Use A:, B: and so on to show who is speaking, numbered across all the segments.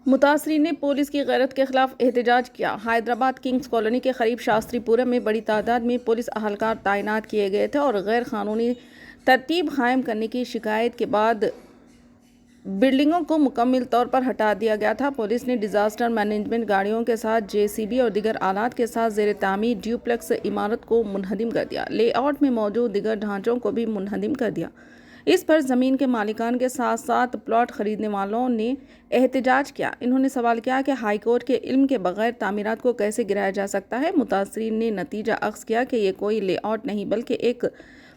A: मुतासरीन ने पुलिस की गैरत के खिलाफ एहतजाज किया। हैदराबाद किंग्स कॉलोनी के करीब शास्त्रीपुरम में बड़ी तादाद में पुलिस अहलकार तैनात किए गए थे और गैर कानूनी तरतीब कायम करने की शिकायत के बाद बिल्डिंगों को मुकम्मल तौर पर हटा दिया गया था। पुलिस ने डिजास्टर मैनेजमेंट गाड़ियों के साथ जेसीबी और दीगर आलात के साथ जेर तामीर ड्यूप्लेक्स इमारत को मुनहदिम कर दिया। लेआउट में मौजूद दीगर ढांचों को भी मुनहदिम कर दिया। इस पर ज़मीन के मालिकान के साथ साथ प्लॉट खरीदने वालों ने एहतजाज किया। इन्होंने सवाल किया कि हाईकोर्ट के इल्म के बगैर तामीरात को कैसे गिराया जा सकता है। मुतासरीन ने नतीजा अख्ज़ किया कि ये कोई लेआउट नहीं बल्कि एक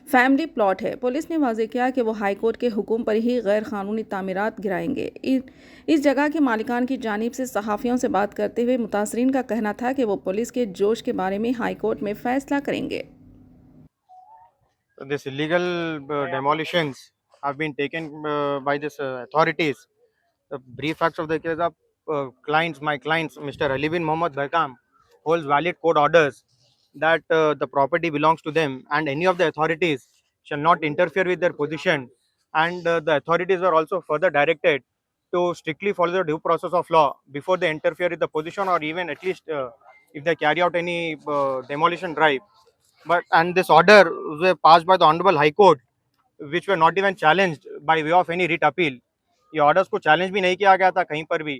A: फैमिली प्लॉट है। पुलिस ने वाज़ेह किया कि वो हाईकोर्ट के हुक्म पर ही गैर कानूनी तामीरात गिराएंगे। इस जगह के मालिकान की जानिब से सहाफ़ियों से बात करते हुए मुतासरीन का कहना था कि वो पुलिस के जोश के बारे में हाईकोर्ट में फैसला करेंगे।
B: This illegal demolitions have been taken by this authorities. The brief facts of the case of my clients, Mr. Ali bin Mohammed Baikam, holds valid court orders that the property belongs to them, and any of the authorities shall not interfere with their position. And the authorities were also further directed to strictly follow the due process of law before they interfere with the position, or even at least if they carry out any demolition drive. But and this order were passed by the Honorable High Court, which were not even challenged by way of any writ appeal. ये orders को challenge भी नहीं किया गया था कहीं पर भी,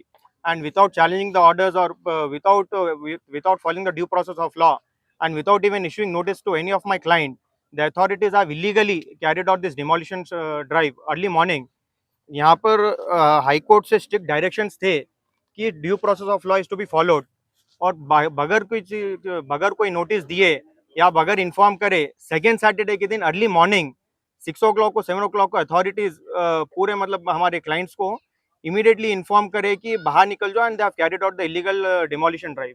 B: and without challenging the orders or without following the due process of law, and without even issuing notice to any of my client, the authorities have illegally carried out this demolition drive early morning. यहाँ पर high court से strict directions थे कि due process of law is to be followed, और बगैर कोई notice दिए या बगैर इन्फॉर्म करे सेकेंड सैटरडे के दिन अर्ली मॉर्निंग 6 o'clock को 7 o'clock को अथॉरिटीज पूरे मतलब हमारे क्लाइंट्स को इमीडिएटली इन्फॉर्म करे कि बाहर निकल जाओ, and they have carried out the illegal demolition drive.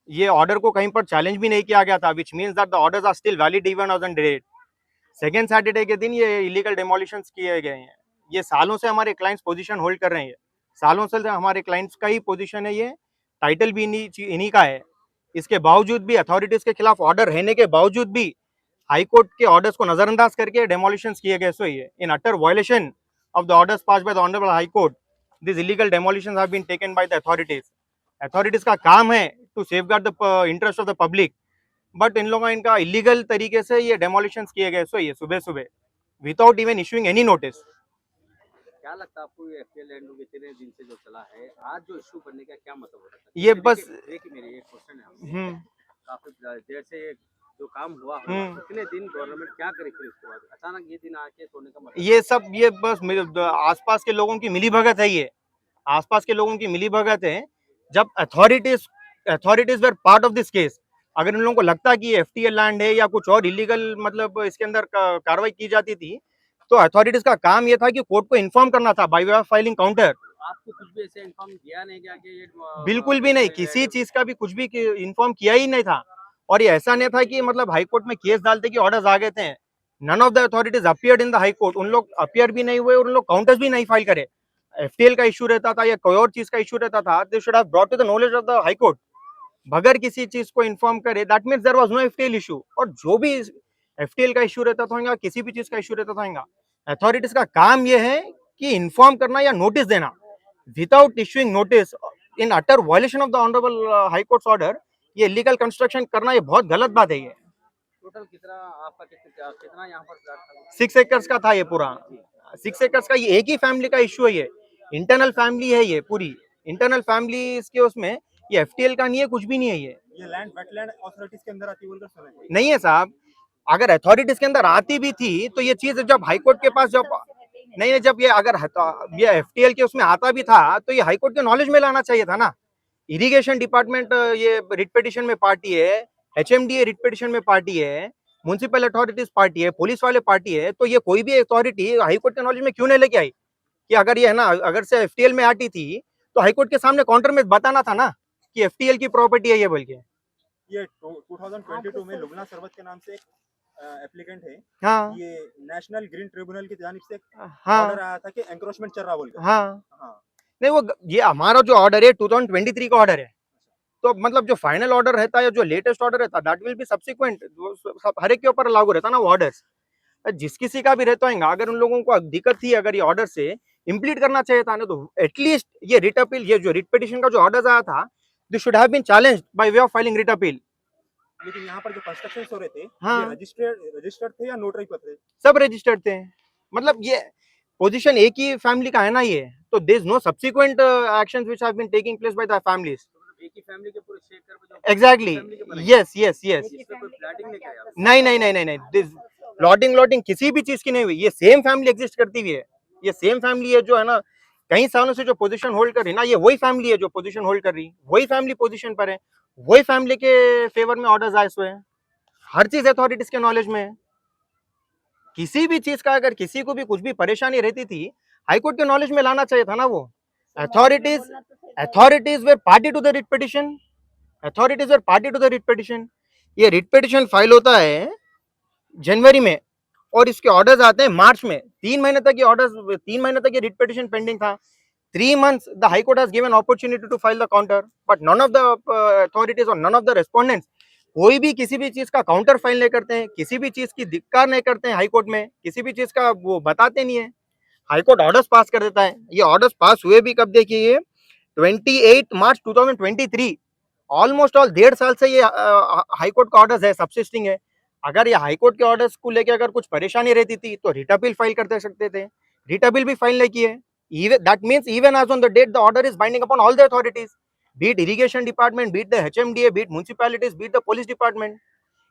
B: ये ऑर्डर को कहीं पर चैलेंज भी नहीं किया गया था, which means that the orders are still valid even on date. Second Saturday के दिन ये इलीगल डेमोलिशंस किए गए हैं। ये सालों से हमारे क्लाइंट्स पोजीशन होल्ड कर रहे हैं, सालों से हमारे क्लाइंट्स का ही पोजीशन है, ये टाइटल भी इन्हीं का है। इसके बावजूद भी अथॉरिटीज के खिलाफ ऑर्डर रहने के बावजूद भी हाई कोर्ट के ऑर्डर्स को नजरअंदाज करके डेमोलिशंस किए गए। सो ये in utter violation of the orders passed by the honourable high court, this illegal demolitions have been taken by the authorities. Authorities का काम है to safeguard the interest of the public, but इन लोगों इनका illegal तरीके से ये डेमोलिशंस किए गए। सो ये सुबह सुबह without even issuing any notice.
C: क्या लगता है आपको ये एफटीएल लैंड इतने दिन से जो चला है, आज जो इशू करने का क्या मतलब हो रहा है?
B: ये बस
C: देखिए मेरी एक क्वेश्चन है, काफी देर से जो काम हुआ कितने दिन गवर्नमेंट क्या करी, फिर उसके बाद अचानक ये दिन आके सोने का मतलब
B: ये सब ये बस आसपास के लोगों की मिलीभगत है। ये आसपास के लोगों की मिलीभगत है। जब authorities were part of this case, अगर इन लोगों को लगता है कि ये एफटीएल लैंड है या कुछ और इलीगल मतलब इसके अंदर कार्रवाई की जाती थी, तो अथॉरिटीज का काम ये था कि कोर्ट को इन्फॉर्म करना था bye way of filing counter.
C: आपको कुछ भी ऐसे इन्फॉर्म किया नहीं गया कि ये
B: बिल्कुल भी नहीं, किसी चीज का भी कुछ भी इन्फॉर्म किया ही नहीं था। और ये ऐसा नहीं था कि मतलब हाई कोर्ट में केस डालते कि ऑर्डर्स आ गए थे। None of the authorities appeared in the high court. उन लोग अपीयर भी नहीं हुए और उन लोग काउंटर्स भी नहीं फाइल करे। एफटीएल का इशू रहता था या कोई और चीज का इशू रहता था, they should have brought to the knowledge of the high court. बगैर किसी चीज को इन्फॉर्म करे, that means there was no FTL issue. और जो भी एफटीएल का इशू रहता था, किसी भी चीज का इशू रहता था, अथॉरिटीज का काम यह है कि इन्फॉर्म करना या नोटिस देना। Without issuing notice in utter violation of the honourable high courts order, ये इलीगल कंस्ट्रक्शन करना ये बहुत गलत बात है। ये
C: टोटल कितना आपका कितना यहाँ पर प्लाट था?
B: 6 एकर्स का था ये पूरा। 6 एकर्स का ये एक ही फैमिली का इशू है। ये इंटरनल फैमिली है, ये पूरी इंटरनल फैमिली इसके उसमें, ये एफटीएल का नहीं है, कुछ भी नहीं है। ये
D: लैंड वेटलैंड अथॉरिटीज के अंदर आती बोलकर सुना है।
B: नहीं है साहब, अगर अथॉरिटीज के अंदर आती भी थी तो ये चीज जब हाईकोर्ट के पास जब नहीं, जब ये अगर ये एफटीएल के उसमें आता भी था तो ये हाईकोर्ट के नॉलेज में लाना चाहिए था ना। इरिगेशन डिपार्टमेंट ये रिट पिटीशन में पार्टी है, एचएमडीए रिट पिटीशन में पार्टी है, म्युनिसिपल अथॉरिटीज पार्टी है, पुलिस वाले पार्टी है। तो ये कोई भी अथॉरिटी हाईकोर्ट के नॉलेज में क्यों नहीं लेके आई कि अगर ये है ना, अगर से एफटीएल में आती थी तो हाईकोर्ट के सामने काउंटर में बताना था ना कि एफटीएल की प्रॉपर्टी है ये बोल के।
D: ये 2022 में लुबना सरबत के नाम से एप्लीकेंट है।
B: हाँ,
D: ये नेशनल ग्रीन ट्रिब्यूनल की जानिब से
B: हाँ,
D: ऑर्डर आया था कि एंक्रोचमेंट चल रहा बोलकर।
B: हाँ, नहीं वो ये हमारा जो ऑर्डर है 2023 का ऑर्डर है। तो मतलब जो फाइनल ऑर्डर रहता है, जो लेटेस्ट ऑर्डर रहता है, दैट विल बी सब्सिक्वेंट, हर एक के ऊपर लागू रहता है ना वो ऑर्डर्स। जिस किसी का भी रहता है, अगर उन लोगों को दिक्कत थी अगर ये ऑर्डर से इम्प्लीट करना चाहिए था ना, तो एटलीस्ट ये रिट अपील, ये जो रिट पिटिशन का जो ऑर्डर आया था, this should have been challenged by way of filing writ appeal.
D: लेकिन यहाँ पर जो कंस्ट्रक्शन हो रहे थे,
B: हाँ।
D: ये रजिस्टर्ड थे या नोटरी पर थे?
B: सब रजिस्टर्ड थे। मतलब ये पोजीशन एक ही फैमिली का है ना ये, तो there is no subsequent actions which have been taking place by the families.
C: एक ही फैमिली के पूरे शेखर पे जो
B: एग्जैक्टली,
C: फैमिली के बनाए,
B: यस यस यस।
C: इसमें कोई प्लाटिंग नहीं किया
B: नहीं नहीं नहीं नहीं नहीं, दिस प्लॉटिंग किसी भी चीज की नहीं हुई। ये सेम फैमिली एग्जिस्ट करती हुई है, ये सेम फैमिली है जो है ना कई सालों से जो पोजीशन होल्ड कर रही है ना, ये वही फैमिली है जो पोजीशन होल्ड कर रही, वही फैमिली पोजीशन पर है, वही फैमिली के फेवर में ऑर्डर्स आए हुए हैं, हर चीज अथॉरिटीज के नॉलेज में है। किसी भी चीज का अगर किसी को भी कुछ भी परेशानी रहती थी, हाईकोर्ट के नॉलेज में लाना चाहिए था ना। वो authorities were party to the writ petition, authorities were party to the writ petition. ये रिट पिटिशन फाइल होता है जनवरी में और इसके ऑर्डर्स आते हैं मार्च में। 3 महीने तक ये ऑर्डर्स, 3 महीने तक ये रिट पिटिशन पेंडिंग था। 3 months the high court has given opportunity to file the counter, but none of the authorities or none of the respondents, कोई भी किसी भी चीज का काउंटर फाइल नहीं करते हैं, किसी भी चीज की धिक्कार नहीं करते हैं हाई कोर्ट में, किसी भी चीज का वो बताते नहीं है। हाई कोर्ट ऑर्डर्स पास कर देता है। ये ऑर्डर्स पास हुए भी कब देखिए, 28 मार्च 2023, ऑलमोस्ट ऑल 1.5 साल से ये हाई कोर्ट का ऑर्डर्स है, सबसिस्टिंग है। अगर ये हाई कोर्ट के ऑर्डर्स को लेकर अगर कुछ परेशानी रहती थी तो रिट अपील फाइल करते सकते थे, रिट अपील भी फाइल नहीं किए। That means even as on the date the order is binding upon all the authorities, be it irrigation department, be it the HMDA, be it municipalities, be it the police department।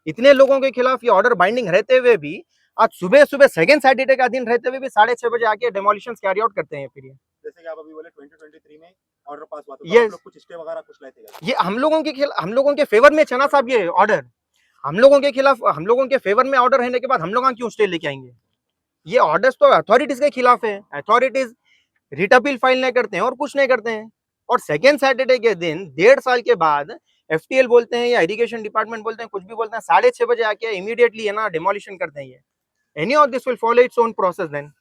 B: इतने लोगों के खिलाफ ये order binding रहते हुए भी आज सुबह सुबह सेकंड सैटरडे का दिन रहते हुए भी 6:30 बजे आके डेमोलिशंस कैरी आउट करते हैं। फिर ये
D: जैसे कि आप अभी बोले 2023 में ऑर्डर पास हुआ था, तो
B: Yes.
D: आप लोग कुछ स्टे वगैरह कुछ लाए थे क्या?
B: ये हम लोगों के फेवर में चना साहब, ये ऑर्डर हम लोगों के खिलाफ, हम लोगों के फेवर में ऑर्डर रहने के बाद हम लोग क्यों स्टे लेके आएंगे? ये ऑर्डर्स तो अथॉरिटीज के खिलाफ है। अथॉरिटीज रिट अपील फाइल नहीं करते हैं और कुछ नहीं करते हैं, और सेकेंड सैटरडे के दिन 1.5 साल के बाद FTL बोलते हैं या इरिगेशन डिपार्टमेंट बोलते हैं, कुछ भी बोलते हैं, 6:30 बजे आके इमीडिएटली है ना डिमोलिशन करते हैं। ये any of this will follow its own process then.